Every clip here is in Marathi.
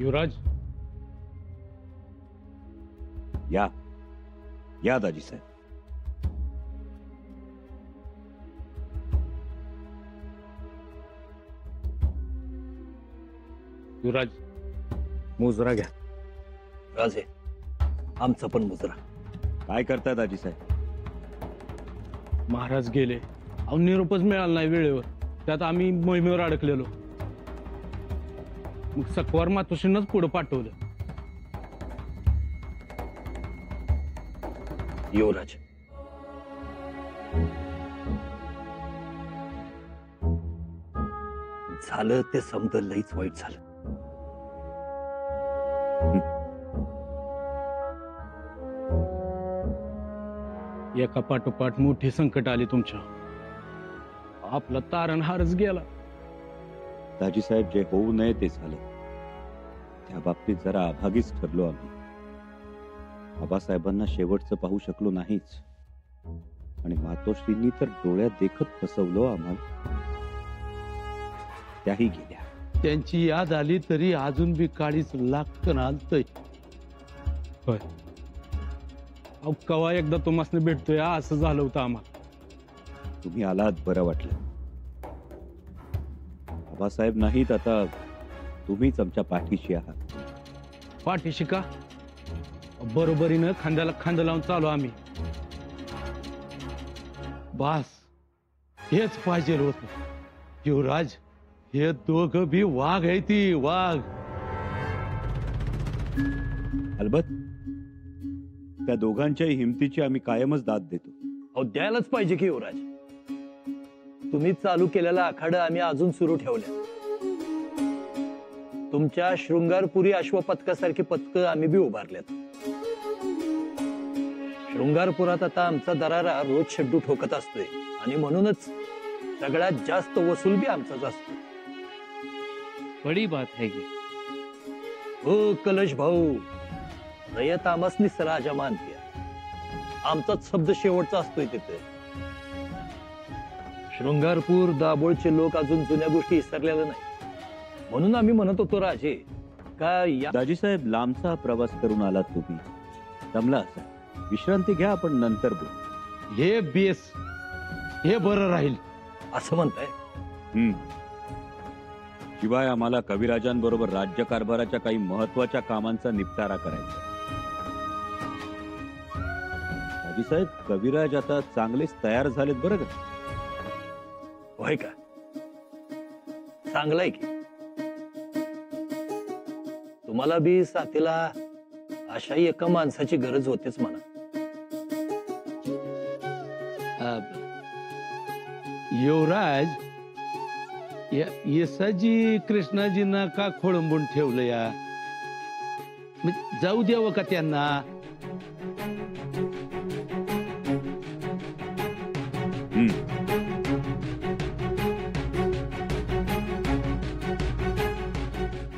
युवराज, या या दाजी साहेब. युवराज, मुजरा घ्या. राजे, आमचा पण मुजरा. काय करताय दाजी साहेब? महाराज गेले, अहो निरोपच मिळाला नाही वेळेवर. त्यात आम्ही मोहिमेवर अडकलेलो. मग सकवार मातोश्रीनंच पुढे पाठवलं. युवराज, झालं ते समज लईच वाईट झालं. एका पाठोपाठ मोठी संकट आली तुमच्या. आपला तारणहारच गेला. दाजी साहेब, जे होऊ नये ते झालं. त्या बाबतीत जरा अभागीच ठरलो आम्ही. बाबासाहेबांना शेवटचं पाहू शकलो नाहीच, आणि मातोश्रींनी तर डोळ्यात देखत फसवलो आम्हाला. त्याही गेल्या. त्यांची याद आली तरी अजून बी काळीच लागतं ना आलतय. होय, अहो कवा एकदा तुम्हाला भेटतोय असं झालं होतं आम्हाला. तुम्ही आलात बरं वाटलं. बाबासाहेब नाहीत, आता तुम्हीच आमच्या पाठीशी आहात. पाठीशी का? बरोबरीनं खांद्याला खांदा लावून चालू आम्ही. बास, हेच पाहिजे होत. युवराज, हे दोघं भी वाघ आहे. ती वाघ. अलबत त्या दोघांच्याही हिमतीची आम्ही कायमच दाद देतो. अहो द्यायलाच पाहिजे की युवराज. तुम्ही चालू केलेला आखाडा आम्ही अजून सुरू ठेवल्या. तुमच्या शृंगारपुरी अश्वपथकासारखी पथकं आम्ही बी उभारल्यात. शृंगारपुरात आता आमचा दरारा रोज शड्डू ठोकत असतोय, आणि म्हणूनच सगळ्यात जास्त वसूल बी आमचाच असतो. बडी बात है ये. हो कलश भाऊ, रयत आमसनीच राजा मानते. आमचाच शब्द शेवटचा असतोय तिथे. शृंगारपूर दाभोळचे लोक अजून जुन्या गोष्टी विसरलेल्या नाही. म्हणून आम्ही म्हणत होतो राजे, का या दाजी साहेब, लांबचा प्रवास करून आलात तुम्ही, दमला असा. विश्रांती घ्या, आपण नंतर बोलू. हे बेस, हे बरं राहील असं म्हणताय. शिवाय आम्हाला कविराजांबरोबर राज्यकारभाराच्या काही महत्वाच्या कामांचा निपटारा करायचा. दाजी साहेब, कविराज आता चांगलेच तयार झालेत बरं का. होय का? चांगलंय की. तुम्हाला बी साथीला अशाही एका माणसाची गरज होतेच म्हणा. युवराज, येसाजी कृष्णाजींना का खोळंबून ठेवलं या? जाऊ द्यावं का त्यांना?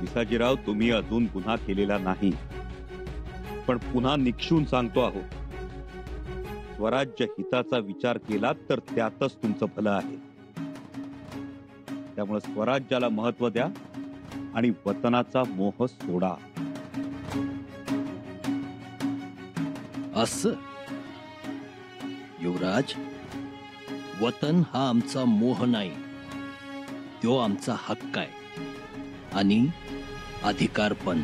विसाजीराव, तुम्ही अजून गुन्हा केलेला नाही, पण पुन्हा निक्षून सांगतो आहोत, स्वराज्य हिताचा विचार केला तर त्यातच तुमचं भलं आहे. त्यामुळे स्वराज्याला महत्व द्या आणि वतनाचा मोह सोडा. असं युवराज, वतन हा आमचा मोह नाही, तो आमचा हक्क आहे आणि अधिकार पण.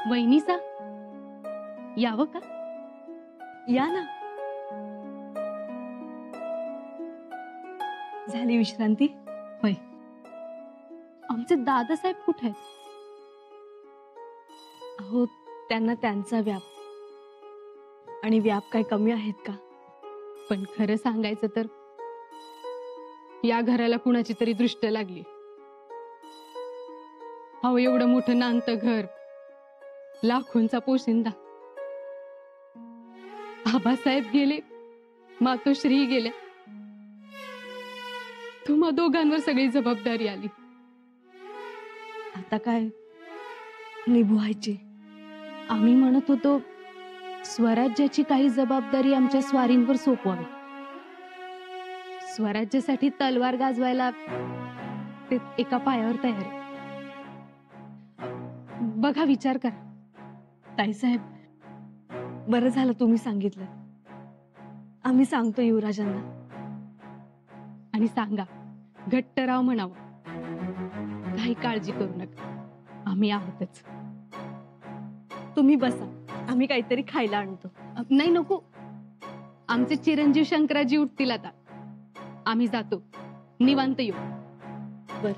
वहिनीसा, यावं का? या ना. झाली विश्रांती? होय. आमचे दादासाहेब कुठे आहेत? अहो, त्यांना त्यांचा व्याप, आणि व्याप काय कमी आहेत का? पण खरं सांगायचं तर या घराला कुणाची तरी दृष्ट लागली. अहो, एवढं मोठं नांतं घर, लाखोंचा पोशिंदा. आबासाहेब गेले, मातोश्री गेल्या, तुम्हा दोघांवर सगळी जबाबदारी आली. आता काय निभवायची? आम्ही म्हणत होतो स्वराज्याची काही जबाबदारी आमच्या स्वारींवर सोपवावी. स्वराज्यासाठी तलवार गाजवायला ते एका पायावर तयार आहे. बघा, विचार करा. ताईसाहेब, बरं झालं तुम्ही सांगितलं. आम्ही सांगतो युवराजांना. आणि सांगा, घट्ट राव म्हणावं. काही काळजी करू नका, आम्ही आहोतच. तुम्ही बसा, आम्ही काहीतरी खायला आणतो. नाही, नको. आमचे चिरंजीव शंकराजी उठतील आता. आम्ही जातो, निवांत येऊ. बर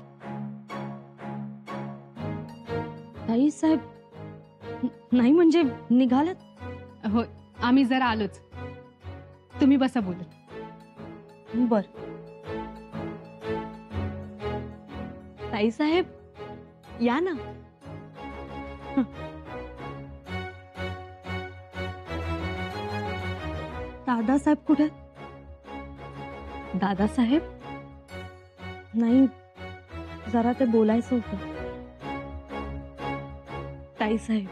ताईसाहेब, नाही म्हणजे निघालत? हो, आम्ही जरा आलोच. तुम्ही बसा बोलत. बर ताईसाहेब, या ना. दादासाहेब कुठे? दादासाहेब? नाही, जरा ते बोलायचं होतं. ताईसाहेब,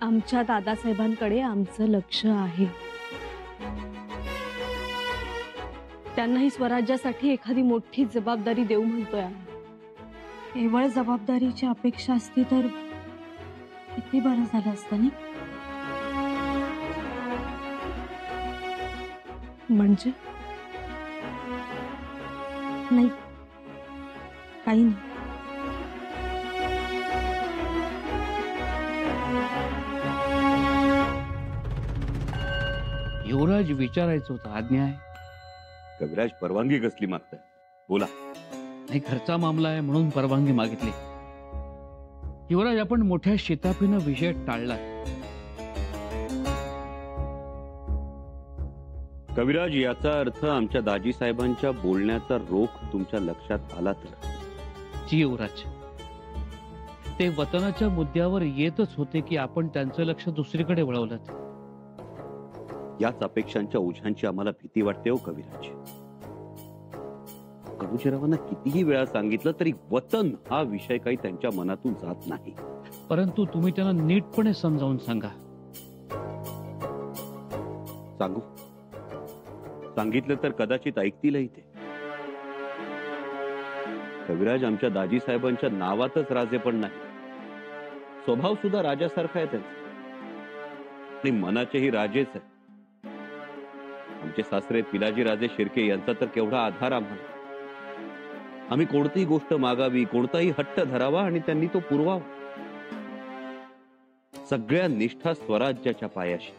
आमच्या दादासाहेबांकडे आमचं लक्ष आहे. त्यांनाही स्वराज्यासाठी एखादी मोठी जबाबदारी देऊ म्हणतोय आम्ही. केवळ जबाबदारीची अपेक्षा असती तर किती बरं झालं असतं ना. म्हणजे नाही, काही नाही. युवराज, विचारायचं होतं, आज्ञा आहे? कविराज, परवानगी कसली मागताय? बोला. नाही, घरचा मामला आहे म्हणून परवानगी मागितली. युवराज, आपण मोठ्या शिताफीनं विषय टाळला. कविराज, याचा अर्थ आमच्या दाजी साहेबांच्या बोलण्याचा रोख तुमच्या लक्षात आला तर? जी युवराज, ते वतनाच्या मुद्द्यावर येतच होते की आपण त्यांचं लक्ष दुसरीकडे वळवलं. याच अपेक्षांच्या ओझ्यांची आम्हाला भीती वाटते हो कविराज. बाबूजीरावांना कितीही वेळा सांगितलं तरी वतन हा विषय काही त्यांच्या मनातून जात नाही. परंतु तुम्ही त्यांना नीटपणे समजावून सांगा. सांगू? सांगितलं तर कदाचित ऐकतीलही ते. कविराज, आमच्या दाजी साहेबांच्या नावातच राजेपण नाही, स्वभाव सुद्धा राजासारखा आहे त्यांचा. आणि मनाचेही राजेच आहे. आमचे सासरे पिलाजी राजे शिर्के यांचा तर केवढा आधार आम्हाला. आम्ही कोणतीही गोष्ट मागावी, कोणताही हट्ट धरावा आणि त्यांनी तो पुरवावा. सगळ्या निष्ठा स्वराज्याच्या पायाशी.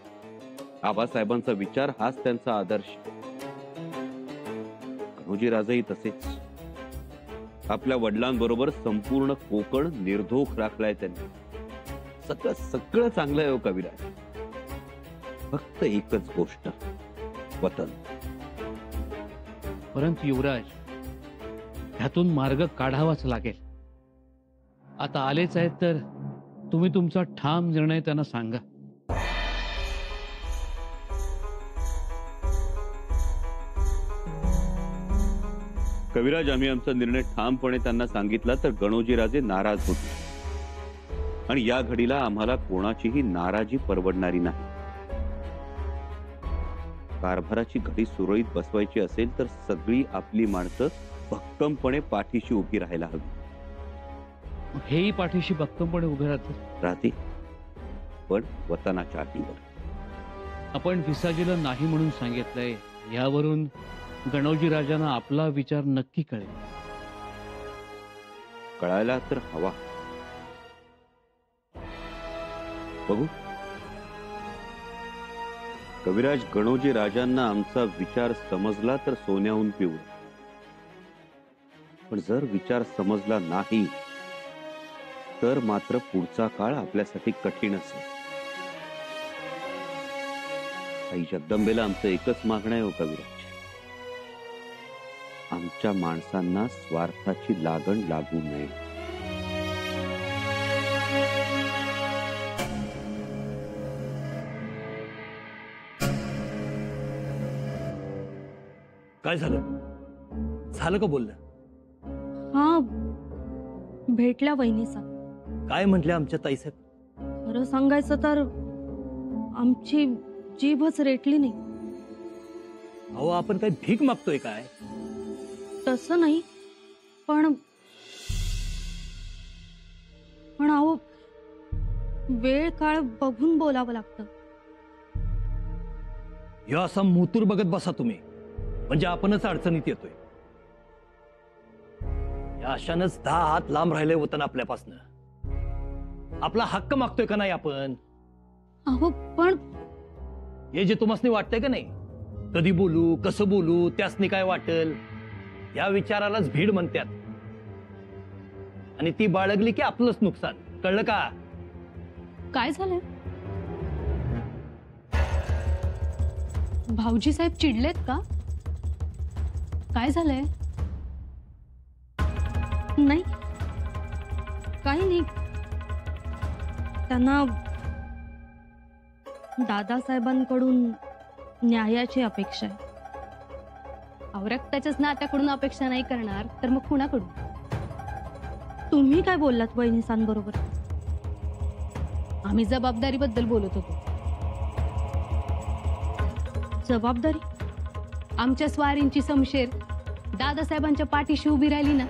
आबासाहेबांचा विचार हाच त्यांचा आदर्श. कन्होजी राजेही तसेच. आपल्या वडिलांबरोबर संपूर्ण कोकण निर्धोक राखलाय त्यांनी. सगळं सगळं चांगलं आहे हो कविराज. फक्त एकच गोष्ट, वतन. परंतु युवराज, ह्यातून मार्ग काढावाच लागेल. आता आलेच आहेत तर तुम्ही तुमचा ठाम निर्णय त्यांना सांगा. कविराज, आम्ही आमचा निर्णय ठामपणे त्यांना सांगितला तर गणोजी राजे नाराज होते. आणि या घडीला आम्हाला कोणाचीही नाराजी परवडणारी नाही. कारभाराची घडी सुरळीत बसवायची असेल तर सगळी आपली माणसं भक्कमपणे पाठीशी उभी राहायला हवी. हेही पाठीशी भक्कमपणे उभे राहते, पण वतनाच्या अटीवर. आपण विसाजीला नाही म्हणून सांगितलंय, यावरून गणोजी राजांना आपला विचार नक्की कळेल. कळायला तर हवा. बघू. कविराज, गणोजी राजांना आमचा विचार समजला तर सोन्याहून पिऊ. पण जर विचार समजला नाही तर मात्र पुढचा काळ आपल्यासाठी कठीण असेल. आई जगदंबेला आमचं एकच मागणं आहे हो कविराज. आमच्या माणसांना स्वार्थाची लागण लागू नये. काय झालं? झालं का बोलणं? हा, भेटल्या वहिनीचा. काय म्हटल्या आमच्या ताईसाहेब? खरं सांगायचं तर आमची जीभच रेटली नाही. अहो आपण काय भीक मागतोय काय? तसं नाही, पण पण अहो वेळ काळ बघून बोलावं लागतं. ह्यो असा मुतूर बघत बसा तुम्ही, म्हणजे आपणच अडचणीत येतोय. या अशानंच 10 हात लांब राहिले होतं आपल्यापासनं. आपला हक्क मागतोय का नाही आपण? अहो पण हे जे तुम्हाला वाटतंय का नाही, कधी बोलू कसं बोलू त्यासनी काय वाटेल, या विचारालाच भीड म्हणतात. आणि ती बाळगली की आपलंच नुकसान. कळलं का? काय झालंय? भाऊजी साहेब चिडलेत का? काय झालंय? नाही, काही नाही. त्यांना दादासाहेबांकडून न्यायाची अपेक्षा आहे. रक्ताच्याच नात्याकडून अपेक्षा नाही करणार तर मग कुणाकडून? तुम्ही काय बोललात वहिनीसांबरोबर? आम्ही जबाबदारीबद्दल बोलत होतो. जबाबदारी? आमच्या स्वारींची समशेर दादासाहेबांच्या पाठीशी उभी राहिली ना,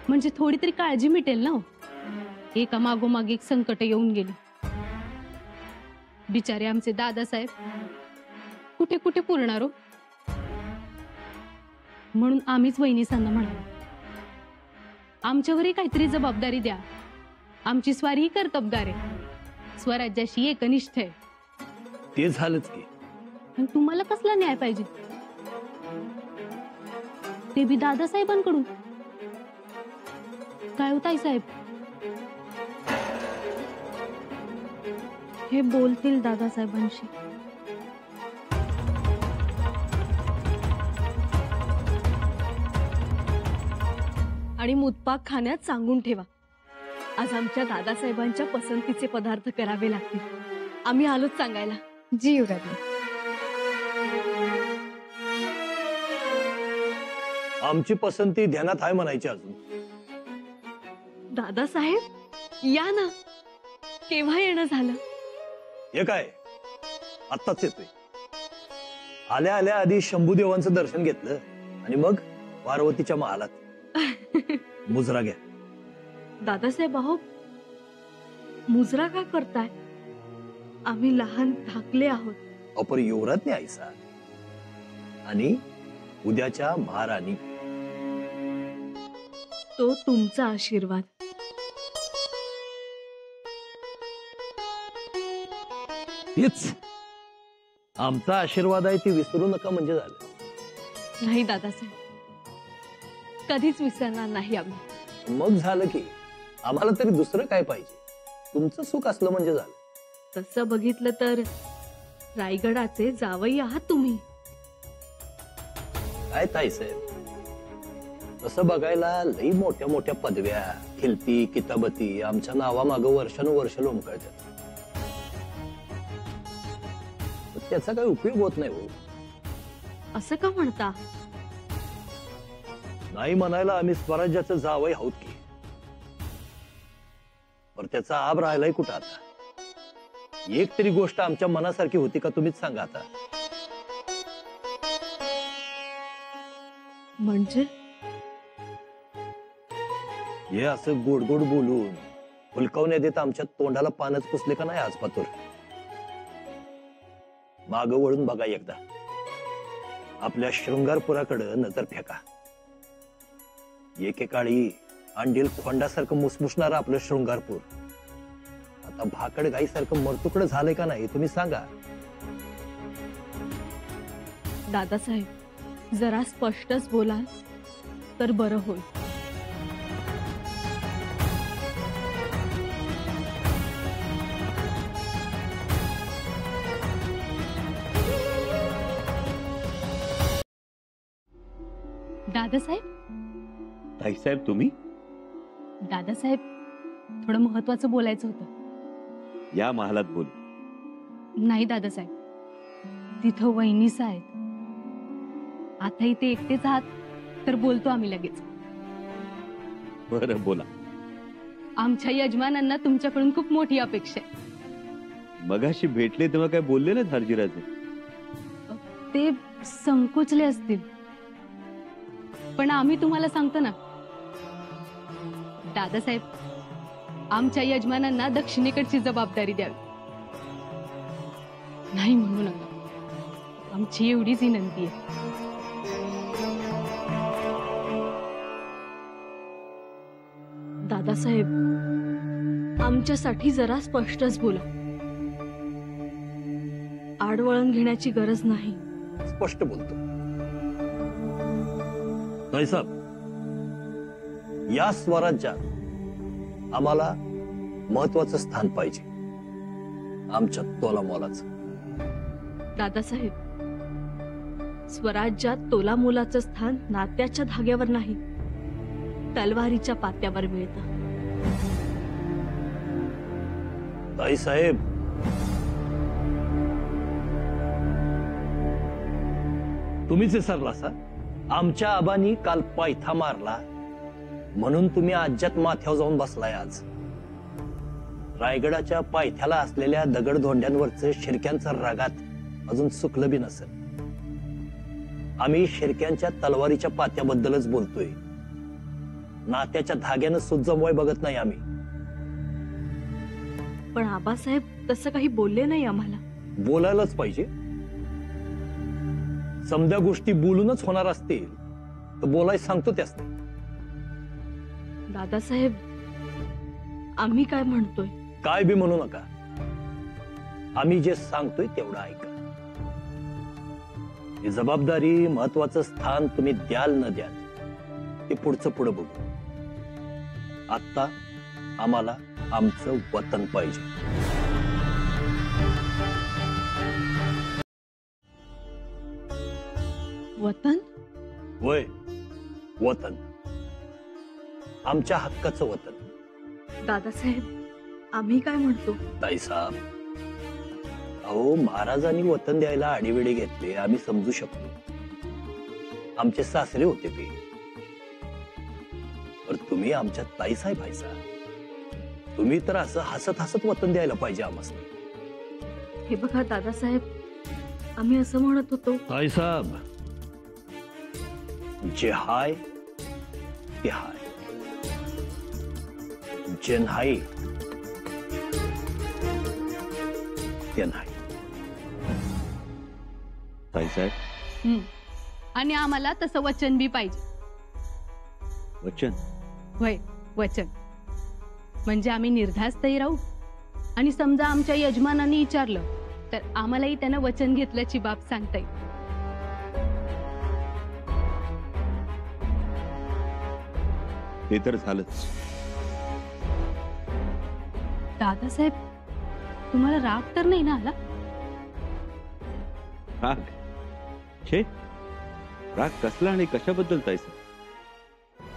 म्हणजे थोडी तरी काळजी मिटेल ना. एका मागोमाग एक संकट येऊन गेली. बिचारे आमचे दादासाहेब कुठे कुठे पुरणार हो. म्हणून आम्हीच वहिनीसांना म्हणालो, आमच्यावरही काहीतरी जबाबदारी द्या. आमची स्वारी ही कर्तबगार आहे, स्वराज्याशी एकनिष्ठ आहे. ते झालंच की. पण तुम्हाला कसला न्याय पाहिजे? ते बी दादासाहेबांकडून? काय हो ताईसाहेब, हे बोलतील दादासाहेबांशी. आणि मुतपाक खाण्यात सांगून ठेवा, आज आमच्या दादासाहेबांच्या पसंतीचे पदार्थ करावे लागतील. आम्ही आलोच सांगायला. जी युवराज. आमची पसंती ध्यानात आहे म्हणायची अजून. दादासाहेब या ना, केव्हा येणं झालं? हे काय आत्ताच येतोय. आल्या आल्या आधी शंभूदेवांचं दर्शन घेतलं आणि मग पार्वतीच्या महालात. मुजरा घ्या. दादासाहेब अहो, मुजरा का करताय? आम्ही लहान धाकले आहोत. अपर युवरात नाही आईसा, आणि उद्याच्या महाराणी. तो तुमचा आशीर्वाद. हेच आमचा आशीर्वाद आहे, ती विसरू नका म्हणजे झालं. नाही दादासाहेब, कधीच विसरणार नाही आम्ही. मग झालं की आम्हाला तरी दुसरं काय पाहिजे? तुमचं सुख असलं म्हणजे झालं. तसं बघितलं तर रायगडाचे जावई आहात तुम्ही. काय ताईसाहेब, तसं बघायला लई मोठ्या मोठ्या पदव्या, खिलती किताबती आमच्या नावामागं वर्षानुवर्ष लोंबकळतात. त्याचा काही उपयोग होत नाही हो. असं का म्हणता? नाही म्हणायला आम्ही स्वराज्याचं जावई आहोत की, पण त्याचा आब राहिलाय कुठं आता? एक तरी गोष्ट आमच्या मनासारखी होती का तुम्हीच सांगा आता. म्हणजे हे असं गोड गोड बोलून फुलकावण्या देत आमच्या तोंडाला पानच पुसले का नाही आज पातूर? माग वळून बघा एकदा, आपल्या शृंगारपुराकडे नजर फेका. एकेकाळी अंडील खोंडासारखं मुसमुसणार आपलं शृंगारपूर आता भाकड गाईसारखं मरतुकड झालंय का नाही तुम्ही सांगा. दादासाहेब जरा स्पष्टच बोला तर बरं होईल. दादासाहेब, ताईसाहेब तुम्ही? दादासाहेब थोडं महत्वाचं बोलायचं होतं. या महालात बोलू. नाही दादासाहेब, तिथं वहिनीस आहेत. आता इथे एकटेच आहात तर बोलतो आम्ही लगेच. बरं बोला. आमच्या यजमानांना तुमच्याकडून खूप मोठी अपेक्षा आहे. मगाशी भेटले तेव्हा काय बोलले नाहीत हरजिराचे? ते संकोचले असतील, पण आम्ही तुम्हाला सांगतो ना दादासाहेब, आमच्या यजमानांना दक्षिणेकडची जबाबदारी द्यावी. नाही म्हणू नका, आमची एवढीच विनंती आहे. दादासाहेब, आमच्यासाठी जरा स्पष्टच बोला. आडवळण घेण्याची गरज नाही. स्पष्ट बोलतो. साहेब, या स्वराज्यात आम्हाला महत्वाचं स्थान पाहिजे, आमच्या तोलामोलाचं. दादासाहेब, स्वराज्यात तोलामोलाचं स्थान नात्याच्या धाग्यावर नाही, तलवारीच्या पात्यावर मिळतं. ताईसाहेब, तुम्हीच विसरला सा? आमच्या आबांनी काल पायथा मारला म्हणून तुम्ही आज्यात माथ्यावर जाऊन बसलाय आज. रायगडाच्या पायथ्याला असलेल्या दगडधोंड्यांवरचं शिरक्यांचं रागात अजून सुकलं बी नसेल. आम्ही शिरक्यांच्या तलवारीच्या पात्याबद्दलच बोलतोय. नात्याच्या धाग्यानं सुजमवाय बघत नाही आम्ही. पण आबासाहेब तसं काही बोलले नाही आम्हाला. बोलायलाच पाहिजे. समध्या गोष्टी बोलूनच होणार असतील तर बोलाय सांगतो त्यास. दादासाहेब, आम्ही काय म्हणतोय? काय बी म्हणू नका. आम्ही जे सांगतोय तेवढं ऐका. ही जबाबदारी, महत्वाचं स्थान तुम्ही द्याल न द्याल ते पुढचं पुढं बघू. आता आम्हाला आमचं वतन पाहिजे. वतन? वय, वतन. आमच्या हक्काचं वतन. दादासाहेब, आम्ही काय म्हणतो? ताईसाहेब, अहो, महाराजांनी वतन द्यायला आडीवेडी घेतले आम्ही समजू शकतो. आमचे सासरे होते ते. पण तुम्ही आमच्या ताईसाहेब व्हायचा. तुम्ही तर असं हसत हसत वतन द्यायला पाहिजे आम्हाला. हे बघा दादासाहेब, आम्ही असं म्हणत होतो. ताईसाहेब, जे हाय ते हाय, जे नाही ते नाही. ताईसाहेब, आणि आम्हाला तसं वचन बी पाहिजे. वचन? होय, वचन. म्हणजे आम्ही निर्धास्तही राहू, आणि समजा आमच्या यजमानांनी विचारलं तर आम्हालाही त्यानं वचन घेतल्याची बाब सांगता येईल. ते तर झालंच. दादासाहेब, तुम्हाला राग तर नाही ना आला? राग? छे, राग कसला आणि कशाबद्दल ताईसाहेब?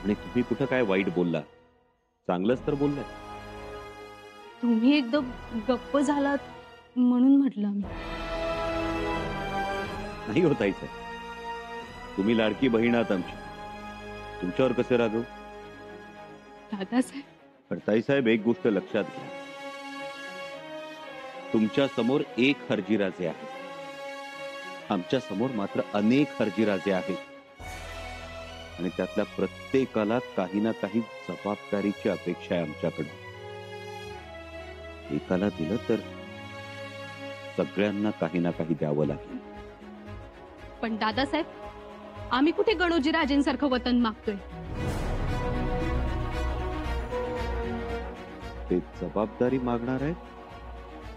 आणि तुम्ही कुठं काय वाईट बोलला? चांगलंच तर बोललाय. तुम्ही एकदम गप्प झालात म्हणून म्हटलं मी. नाही हो ताईसाहेब, तुम्ही लाडकी बहीण आहात आमची, तुमच्यावर कसे रागव? दादासाहेब, पण ताईसाहेब, एक गोष्ट लक्षात घ्या. तुमच्या समोर एक हरजीराजे आहे, आमच्या समोर मात्र अनेक हरजीराजे आहेत. आणि त्यातल्या प्रत्येकाला काही ना काही जबाबदारीची अपेक्षा आहे आमच्याकडून. एकाला दिलं तर सगळ्यांना काही ना काही द्यावं लागेल. पण दादासाहेब, आम्ही कुठे गणोजी राजेंसारखं वतन मागतोय? ते जबाबदारी मागणार आहे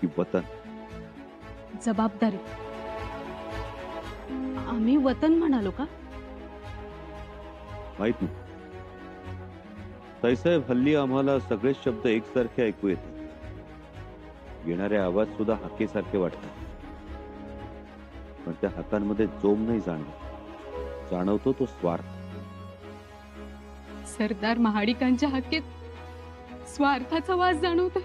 की वतन? जबाबदारी. आम्ही वतन म्हणालो का? माहित नाही ताईसाहेब, हल्ली आम्हाला सगळे शब्द एकसारखे ऐकू येतात. येणारे आवाज सुद्धा हाकेसारखे वाटतात. पण त्या हातांमध्ये जोम नाही जाणवत. जाणवतो तो स्वार्थ. सरदार महाडिकांच्या हाकेत स्वार्थाचा वास जाणवतोय.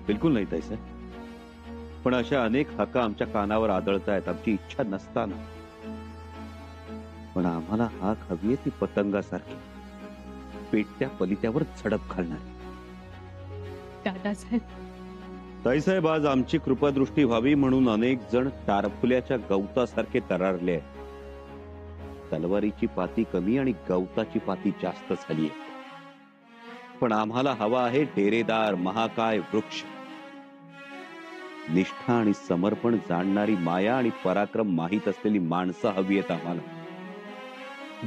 बिलकुल नाही ताईसाहेब, पण अशा अनेक हाका आमच्या कानावर आदळतायत आमची इच्छा नसताना. पण आम्हाला हाक हवी ती पतंगासारखी, पेटत्या पलित्यावर झडप घालणारी. दादासाहेब, ताईसाहेब, आज आमची कृपादृष्टी व्हावी म्हणून अनेक जण टारफुल्याच्या गवतासारखे तरारले आहेत. तलवारीची पाती कमी आणि गवताची पाती जास्त झाली आहे. पण आम्हाला हवा आहे डेरेदार महाकाय वृक्ष. निष्ठा आणि समर्पण जाणणारी, माया आणि पराक्रम माहीत असलेली माणसं हवी आहेत आम्हाला,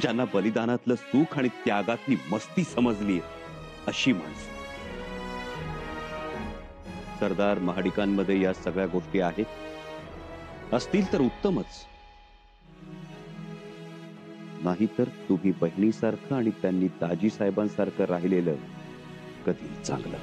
ज्यांना बलिदानातलं सुख आणि त्यागातली मस्ती समजली अशी माणसं. सरदार महाडिकांमध्ये या सगळ्या गोष्टी आहेत. असतील तर उत्तमच, नाहीतर तुम्ही बहिणीसारखं आणि त्यांनी दाजी साहेबांसारखं राहिलेलं कधी चांगलं.